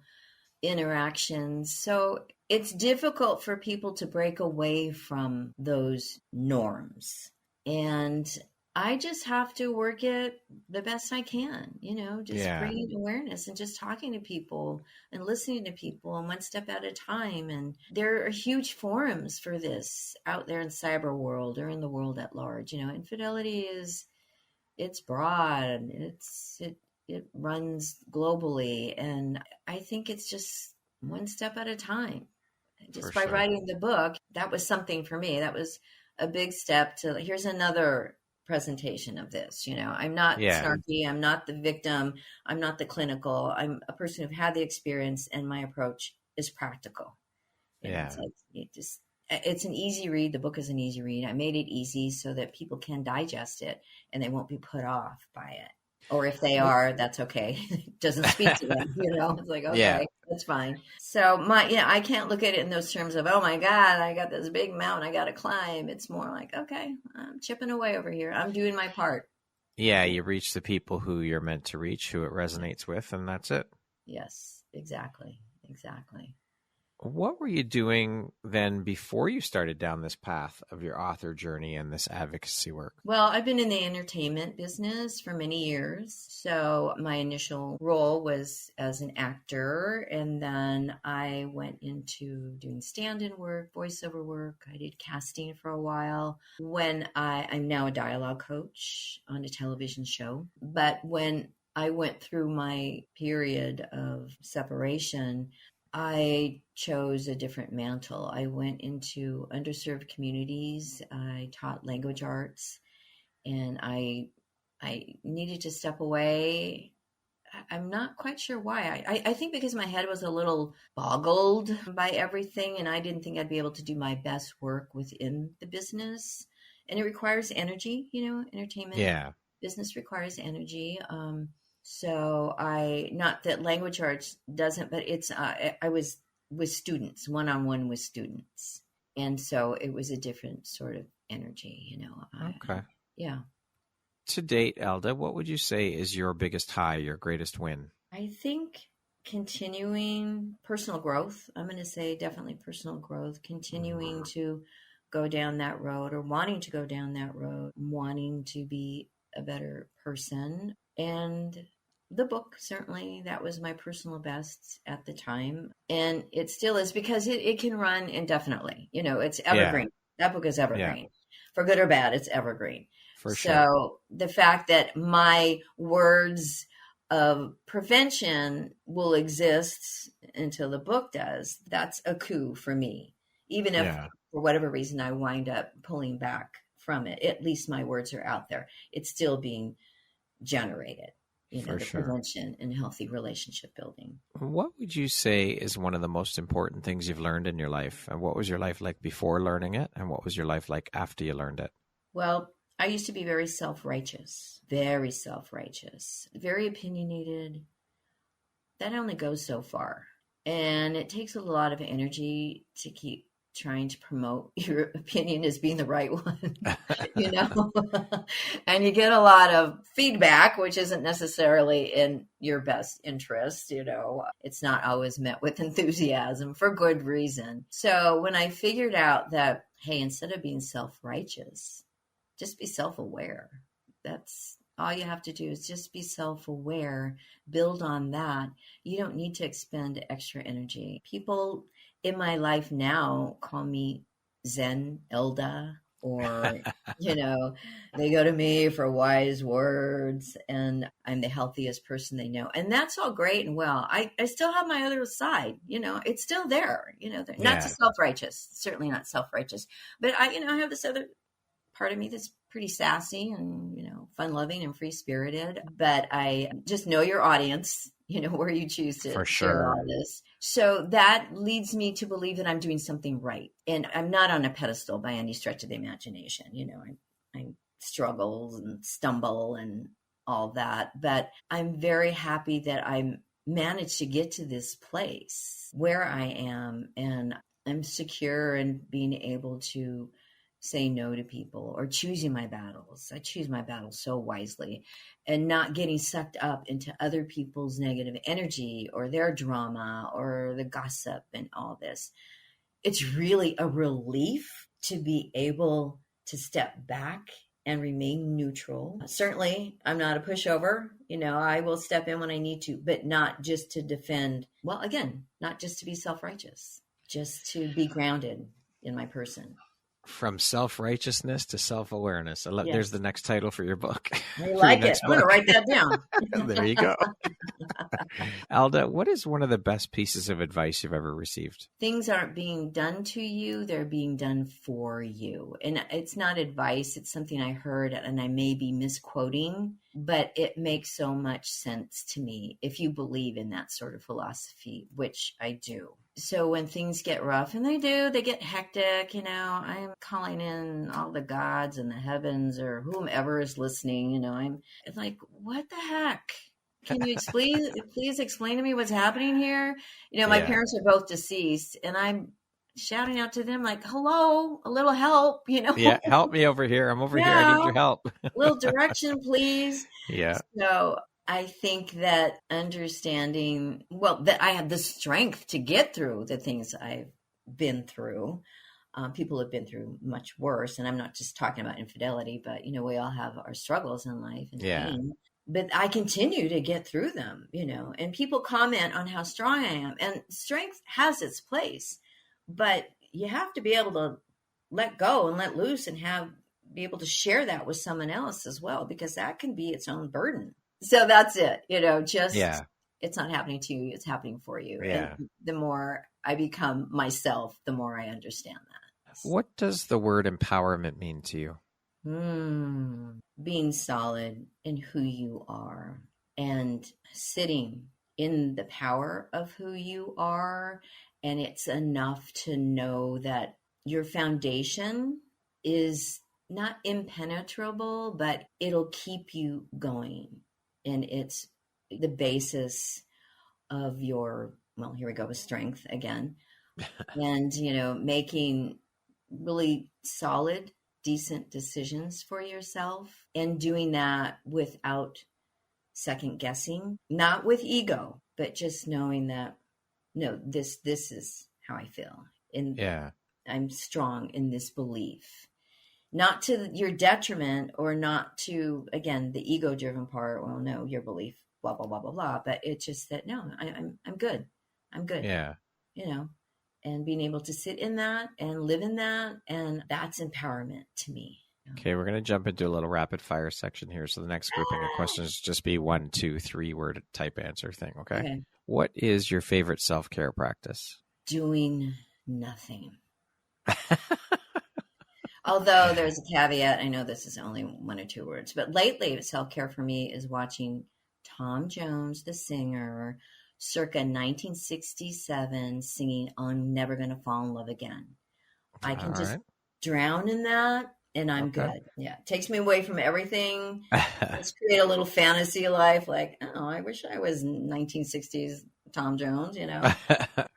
interactions. So it's difficult for people to break away from those norms. And I just have to work it the best I can, bringing awareness and just talking to people and listening to people, and one step at a time. And there are huge forums for this out there in cyber world or in the world at large. Infidelity it's broad. It runs globally. And I think it's just one step at a time. Just by writing the book, that was something for me. That was a big step to, here's another presentation of this. I'm not snarky. I'm not the victim. I'm not the clinical. I'm a person who had the experience, and my approach is practical. It's an easy read. The book is an easy read. I made it easy so that people can digest it and they won't be put off by it. Or if they are, that's okay. Doesn't speak to them, It's like, okay, that's fine. So I can't look at it in those terms of, oh my God, I got this big mountain I got to climb. It's more like, okay, I'm chipping away over here. I'm doing my part. Yeah, you reach the people who you're meant to reach, who it resonates with, and that's it. Yes, exactly. What were you doing then before you started down this path of your author journey and this advocacy work? Well, I've been in the entertainment business for many years. So my initial role was as an actor, and then I went into doing stand-in work, voiceover work. I did casting for a while. I'm now a dialogue coach on a television show. But when I went through my period of separation, I chose a different mantle. I went into underserved communities. I taught language arts, and I needed to step away. I'm not quite sure why. I think because my head was a little boggled by everything, and I didn't think I'd be able to do my best work within the business. And it requires energy, entertainment business requires energy. So not that language arts doesn't, but I was with students, one-on-one with students. And so it was a different sort of energy, Okay. Yeah. To date, Elda, what would you say is your biggest high, your greatest win? I think continuing personal growth. I'm going to say definitely personal growth, continuing to go down that road, or wanting to go down that road, wanting to be a better person. And the book, certainly, that was my personal best at the time. And it still is, because it can run indefinitely. It's evergreen. Yeah. That book is evergreen. Yeah. For good or bad, it's evergreen. For sure. So the fact that my words of prevention will exist until the book does, that's a coup for me. Even if, for whatever reason, I wind up pulling back from it, at least my words are out there. It's still being generated. Prevention and healthy relationship building. What would you say is one of the most important things you've learned in your life? And what was your life like before learning it? And what was your life like after you learned it? Well, I used to be very self-righteous, very opinionated. That only goes so far. And it takes a lot of energy to keep trying to promote your opinion as being the right one, and you get a lot of feedback, which isn't necessarily in your best interest. It's not always met with enthusiasm for good reason. So when I figured out that, hey, instead of being self-righteous, just be self-aware. That's all you have to do, is just be self-aware, build on that. You don't need to expend extra energy. People in my life now call me Zen Elda, or, they go to me for wise words, and I'm the healthiest person they know. And that's all great and well. I still have my other side, it's still there, not self-righteous, certainly not self-righteous, but I have this other part of me that's pretty sassy and, fun-loving and free-spirited. But I just know your audience, where you choose to share all this. So that leads me to believe that I'm doing something right. And I'm not on a pedestal by any stretch of the imagination. I struggle and stumble and all that. But I'm very happy that I managed to get to this place where I am. And I'm secure in being able to say no to people, or choosing my battles. I choose my battles so wisely, and not getting sucked up into other people's negative energy or their drama or the gossip and all this. It's really a relief to be able to step back and remain neutral. Certainly, I'm not a pushover. I will step in when I need to, but not just to defend. Well, again, not just to be self-righteous, just to be grounded in my person. From self-righteousness to self-awareness. There's the next title for your book. I like it. I'm going to write that down. There you go. Elda, what is one of the best pieces of advice you've ever received? Things aren't being done to you, they're being done for you. And it's not advice, it's something I heard and I may be misquoting, but it makes so much sense to me if you believe in that sort of philosophy, which I do. So when things get rough, and they get hectic, I'm calling in all the gods and the heavens or whomever is listening, I'm like, what the heck? Can you please explain to me what's happening here? My parents are both deceased and I'm shouting out to them like, hello, a little help, Yeah, help me over here. I'm over here. I need your help. A little direction, please. Yeah. So I think that understanding, that I have the strength to get through the things I've been through. People have been through much worse. And I'm not just talking about infidelity, but, we all have our struggles in life and pain. But I continue to get through them, and people comment on how strong I am. And strength has its place, but you have to be able to let go and let loose and be able to share that with someone else as well, because that can be its own burden. So that's it, it's not happening to you, it's happening for you. Yeah. And the more I become myself, the more I understand that. What does the word empowerment mean to you? Being solid in who you are and sitting in the power of who you are. And it's enough to know that your foundation is not impenetrable, but it'll keep you going. And it's the basis of your, here we go with strength again. And, making really solid, decent decisions for yourself and doing that without second guessing, not with ego, but just knowing that, no, this is how I feel. And I'm strong in this belief, not to your detriment or not to, again, the ego driven part. Well, no, your belief, blah, blah, blah, blah, blah. But it's just that, no, I'm good. I'm good. Yeah. And being able to sit in that and live in that. And that's empowerment to me. Okay, we're going to jump into a little rapid fire section here. So the next grouping of questions just be 1, 2, 3 word type answer thing. Okay. What is your favorite self-care practice? Doing nothing. Although there's a caveat. I know this is only 1 or 2 words, but lately self-care for me is watching Tom Jones, the singer, circa 1967, singing I'm Never Gonna Fall in Love Again. I can just drown in that and I'm good. Yeah. It takes me away from everything. Let's create a little fantasy life. Like, oh, I wish I was 1960s Tom Jones,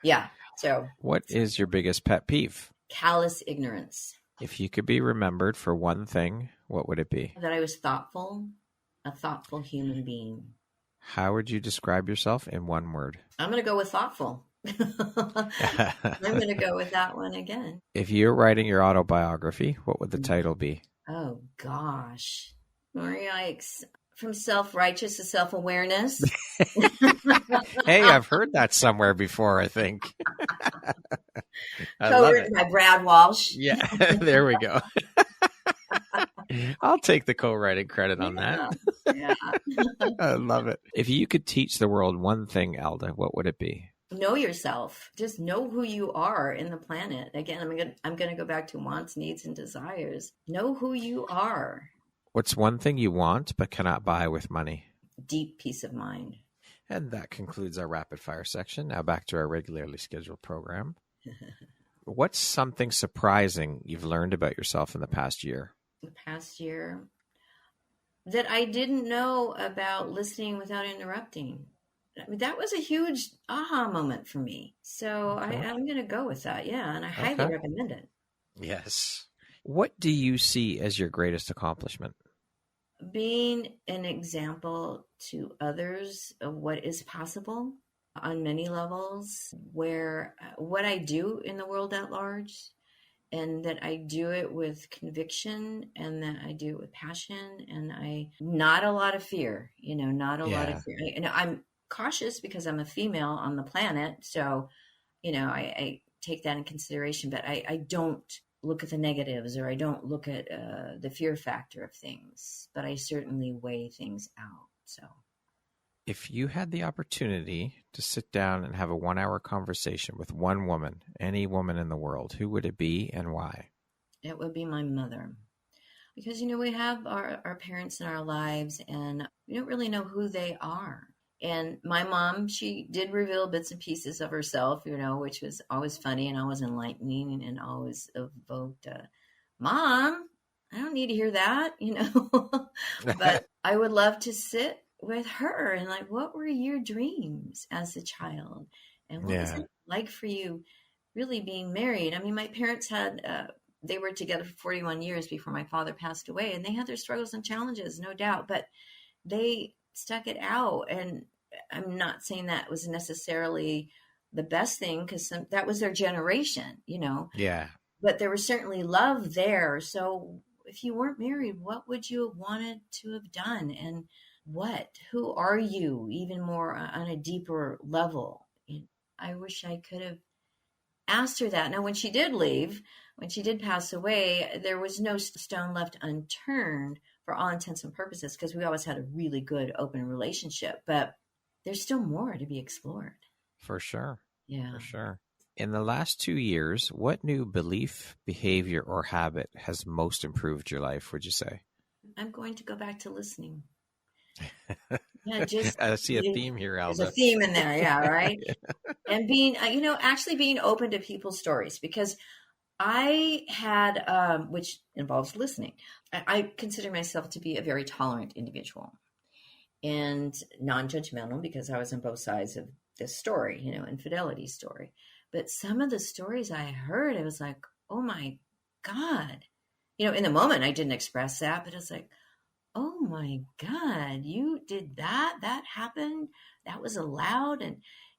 Yeah. So what is your biggest pet peeve? Callous ignorance. If you could be remembered for one thing, what would it be? That I was thoughtful, a thoughtful human being. How would you describe yourself in one word? I'm going to go with thoughtful. I'm going to go with that one again. If you're writing your autobiography, what would the title be? Oh, gosh. Yikes. From self-righteous to self-awareness. Hey, I've heard that somewhere before, I think. Co-written by Brad Walsh. Yeah, there we go. I'll take the co-writing credit on that. Yeah. I love it. If you could teach the world one thing, Elda, what would it be? Know yourself. Just know who you are in the planet. Again, I'm going to go back to wants, needs, and desires. Know who you are. What's one thing you want but cannot buy with money? Deep peace of mind. And that concludes our rapid fire section. Now back to our regularly scheduled program. What's something surprising you've learned about yourself in the past year? The past year that I didn't know about listening without interrupting. I mean, that was a huge aha moment for me. So I'm going to go with that. Yeah. And I highly recommend it. Yes. What do you see as your greatest accomplishment? Being an example to others of what is possible on many levels, where what I do in the world at large, and that I do it with conviction and that I do it with passion and not a lot of fear, not a lot of fear. I'm cautious because I'm a female on the planet. So, I take that in consideration, but I don't look at the negatives or I don't look at the fear factor of things, but I certainly weigh things out. So If you had the opportunity to sit down and have a 1-hour conversation with one woman, any woman in the world, who would it be and why? It would be my mother. Because, we have our parents in our lives and we don't really know who they are. And my mom, she did reveal bits and pieces of herself, which was always funny and always enlightening and always evoked, Mom, I don't need to hear that, But I would love to sit with her and like, what were your dreams as a child? And what was it like for you really being married? I mean, my parents had, they were together for 41 years before my father passed away, and they had their struggles and challenges, no doubt, but they stuck it out. And I'm not saying that was necessarily the best thing because that was their generation, Yeah. But there was certainly love there. So if you weren't married, what would you have wanted to have done? And who are you even more on a deeper level? And I wish I could have asked her that. Now, when she did leave, when she did pass away, there was no stone left unturned for all intents and purposes because we always had a really good open relationship, but there's still more to be explored. For sure. Yeah. For sure. In the last 2 years, what new belief, behavior, or habit has most improved your life, would you say? I'm going to go back to listening. Yeah, I see a theme here, Elda. There's a theme in there, yeah, right? And being, actually being open to people's stories, because I had, which involves listening. I consider myself to be a very tolerant individual and non-judgmental because I was on both sides of this story, infidelity story. But some of the stories I heard, it was like, oh my God. In the moment I didn't express that, but it's like, oh my God, you did that? That happened? That was allowed?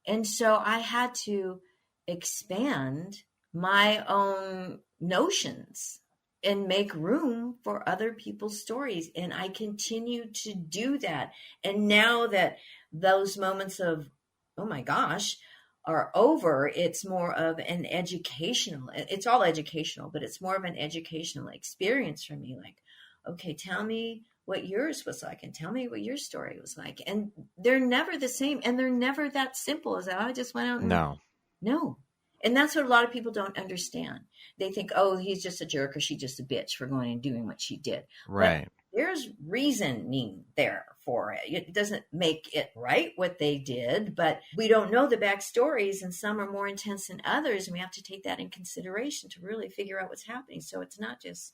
And so I had to expand my own notions and make room for other people's stories. And I continue to do that. And now that those moments of, oh my gosh, are over, it's more of an educational, it's all educational, but it's more of an educational experience for me. Like, okay, tell me what yours was like and tell me what your story was like. And they're never the same. And they're never that simple as I just went out. No. And that's what a lot of people don't understand. They think, oh, he's just a jerk or she's just a bitch for going and doing what she did. Right. But there's reasoning there for it. It doesn't make it right what they did, but we don't know the backstories, and some are more intense than others. And we have to take that in consideration to really figure out what's happening. So it's not just,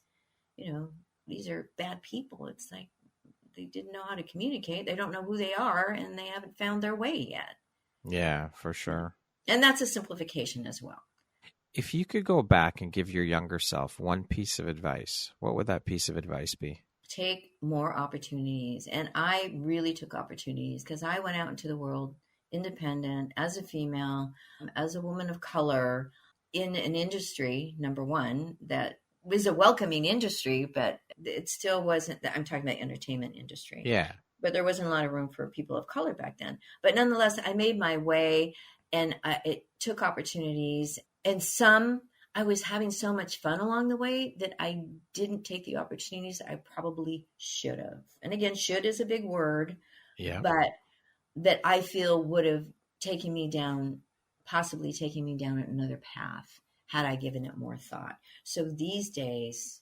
these are bad people. It's like they didn't know how to communicate. They don't know who they are, and they haven't found their way yet. Yeah, for sure. And that's a simplification as well. If you could go back and give your younger self one piece of advice, what would that piece of advice be? Take more opportunities. And I really took opportunities because I went out into the world independent as a female, as a woman of color in an industry, number one, that was a welcoming industry, but it still wasn't, I'm talking about entertainment industry. Yeah. But there wasn't a lot of room for people of color back then. But nonetheless, I made my way and it took opportunities. And I was having so much fun along the way that I didn't take the opportunities I probably should have. And again, should is a big word, but that I feel would have possibly taken me down another path had I given it more thought. So these days,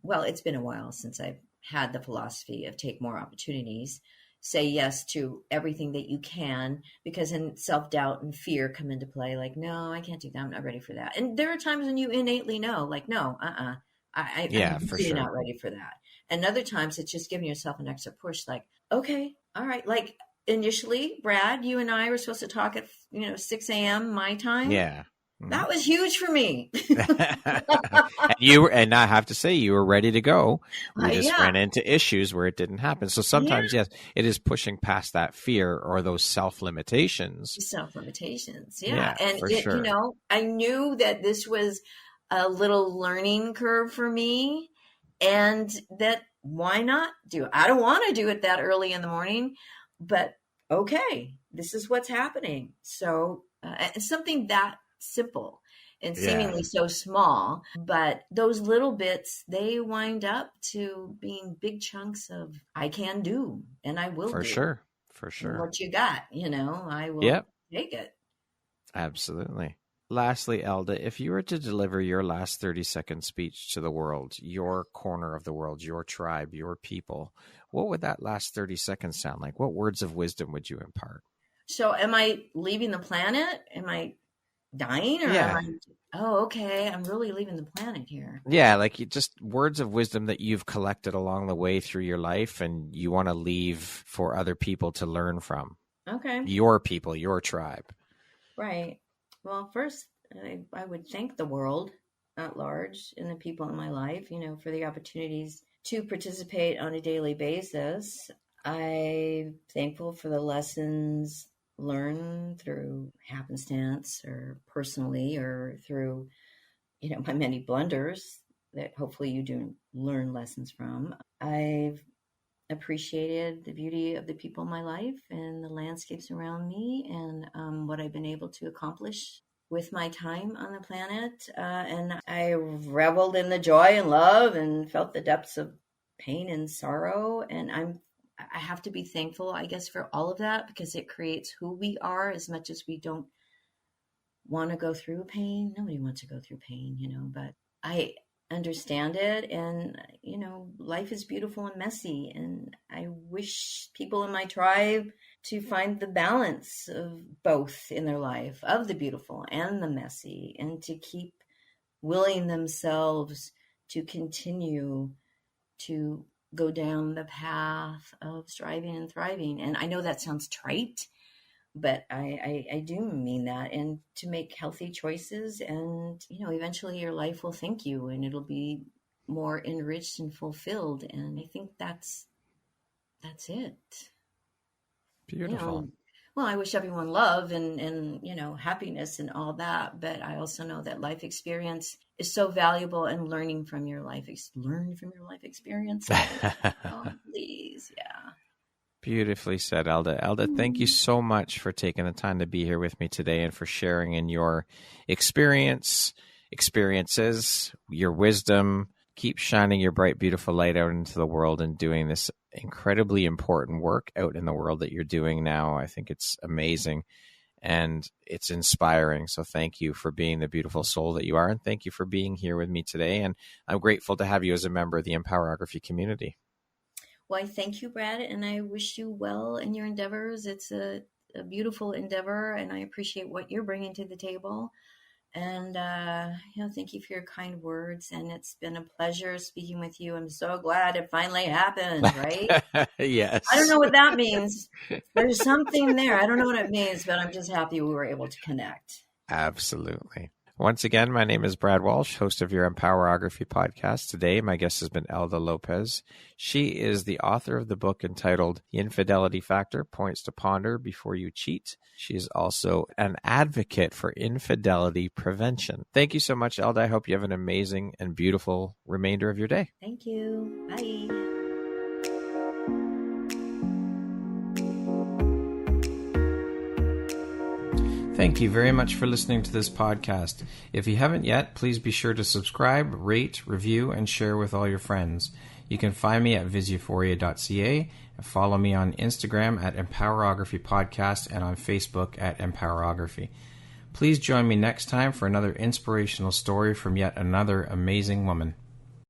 well, it's been a while since I've had the philosophy of take more opportunities, say yes to everything that you can, because then self-doubt and fear come into play. Like, no, I can't do that. I'm not ready for that. And there are times when you innately know, like, no, I'm really not ready for that. And other times it's just giving yourself an extra push, like, okay, all right. Like initially, Brad, you and I were supposed to talk at 6 a.m. my time. Yeah. That was huge for me. And I have to say, you were ready to go. We just ran into issues where it didn't happen. So sometimes, yes, it is pushing past that fear or those self-limitations. Yeah. And sure. I knew that this was a little learning curve for me, and that why not do it? I don't want to do it that early in the morning, but okay, this is what's happening. So it's something that simple and seemingly so small, but those little bits, they wind up to being big chunks of I can do and I will for do. Sure. For sure. What you got, I will take it. Absolutely. Lastly, Elda, if you were to deliver your last 30-second speech to the world, your corner of the world, your tribe, your people, what would that last 30 seconds sound like? What words of wisdom would you impart? So am I leaving the planet? Am I dying? Or am I... Oh, okay. I'm really leaving the planet here. Yeah, like just words of wisdom that you've collected along the way through your life and you want to leave for other people to learn from. Okay. Your people, your tribe. Right. Well, first, I would thank the world at large and the people in my life, for the opportunities to participate on a daily basis. I'm thankful for the lessons learned through happenstance or personally or through, my many blunders that hopefully you do learn lessons from. I've appreciated the beauty of the people in my life and the landscapes around me and what I've been able to accomplish with my time on the planet. And I reveled in the joy and love and felt the depths of pain and sorrow. And I have to be thankful, I guess, for all of that because it creates who we are as much as we don't want to go through pain. Nobody wants to go through pain, but I understand it. And, life is beautiful and messy. And I wish people in my tribe to find the balance of both in their life, of the beautiful and the messy, and to keep willing themselves to continue to go down the path of striving and thriving. And I know that sounds trite, but I do mean that. And to make healthy choices and, eventually your life will thank you and it'll be more enriched and fulfilled. And I think that's it. Beautiful. Well, I wish everyone love and happiness and all that. But I also know that life experience is so valuable and learn from your life experience. Oh, please. Yeah. Beautifully said, Elda. Elda, thank you so much for taking the time to be here with me today and for sharing in your experiences, your wisdom. Keep shining your bright, beautiful light out into the world and doing this incredibly important work out in the world that you're doing now. I think it's amazing and it's inspiring. So thank you for being the beautiful soul that you are. And thank you for being here with me today. And I'm grateful to have you as a member of the Empowerography community. Well, I thank you, Brad, and I wish you well in your endeavors. It's a beautiful endeavor, and I appreciate what you're bringing to the table. And, thank you for your kind words. And it's been a pleasure speaking with you. I'm so glad it finally happened, right? Yes. I don't know what that means. There's something there. I don't know what it means, but I'm just happy we were able to connect. Absolutely. Once again, my name is Brad Walsh, host of your Empowerography Podcast. Today, my guest has been Elda Lopez. She is the author of the book entitled The Infidelity Factor, Points to Ponder Before You Cheat. She is also an advocate for infidelity prevention. Thank you so much, Elda. I hope you have an amazing and beautiful remainder of your day. Thank you. Bye. Thank you very much for listening to this podcast. If you haven't yet, please be sure to subscribe, rate, review, and share with all your friends. You can find me at visiophoria.ca and follow me on Instagram at Empowerography Podcast and on Facebook at Empowerography. Please join me next time for another inspirational story from yet another amazing woman.